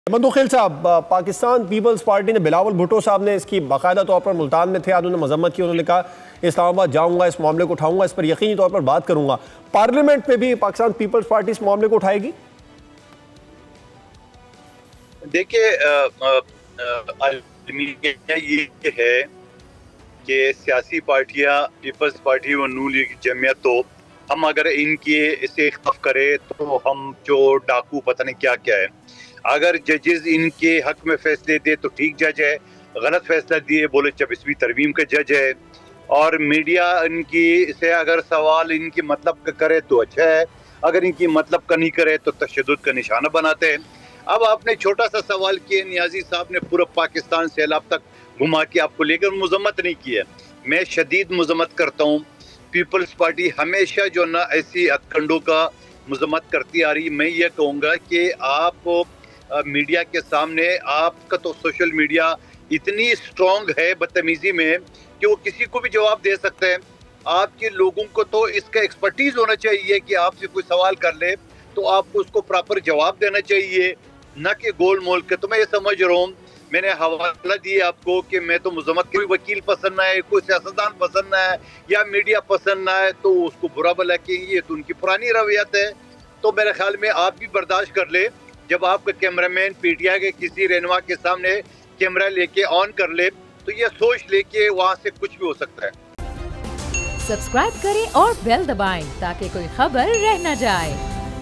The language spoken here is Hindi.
मंदुखिल साहब, पाकिस्तान पीपल्स पार्टी ने बिलावल भुट्टो साहब ने इसकी बाकायदा तौर पर मुल्तान में थे, आज उन्होंने मजम्मत की। उन्होंने कहा इस्लामाबाद जाऊंगा, इस मामले को उठाऊंगा, इस पर यकीनी तौर पर बात करूंगा। पार्लियामेंट में भी पाकिस्तान पीपल्स पार्टी इस मामले को उठाएगी। देखिए, ये है कि सियासी पार्टियां, पीपल्स पार्टी और नून लीग जमीयत, तो हम अगर इनकी इसे खिलाफ करें तो हम जो डाकू पता नहीं क्या क्या है। अगर जजेस इनके हक में फैसले दे तो ठीक जज है, गलत फैसला दिए बोले 24वीं तरमीम का जज है। और मीडिया इनकी से अगर सवाल इनकी मतलब का करे तो अच्छा है, अगर इनकी मतलब का नहीं करे तो तशद्दुद का निशाना बनाते हैं। अब आपने छोटा सा सवाल किया, नियाजी साहब ने पूरा पाकिस्तान सैलाब तक घुमा के आपको लेकर मजम्मत नहीं किया। मैं शदीद मजम्मत करता हूँ। पीपल्स पार्टी हमेशा जो ना ऐसी हथकंडों का मजम्मत करती आ रही। मैं ये कहूँगा कि आप मीडिया के सामने, आपका तो सोशल मीडिया इतनी स्ट्रॉन्ग है बदतमीजी में कि वो किसी को भी जवाब दे सकते हैं। आपके लोगों को तो इसका एक्सपर्टीज होना चाहिए कि आपसे कोई सवाल कर ले तो आपको उसको प्रॉपर जवाब देना चाहिए, न कि गोल मोल के। तो मैं ये समझ रहा हूँ, मैंने हवाला दिया आपको कि मैं तो मुजम्मत, कोई वकील पसंद ना है, कोई सियासतदान पसंद ना है या मीडिया पसंद ना है तो उसको बुरा भला कहेंगे, ये तो उनकी पुरानी रवैयत है। तो मेरे ख्याल में आप भी बर्दाश्त कर ले, जब आपका कैमरामैन पीटीआई के किसी रहनुमा के सामने कैमरा लेके ऑन कर ले तो ये सोच ले कि वहाँ से कुछ भी हो सकता है। सब्सक्राइब करें और बेल दबाएं ताकि कोई खबर रह न जाए।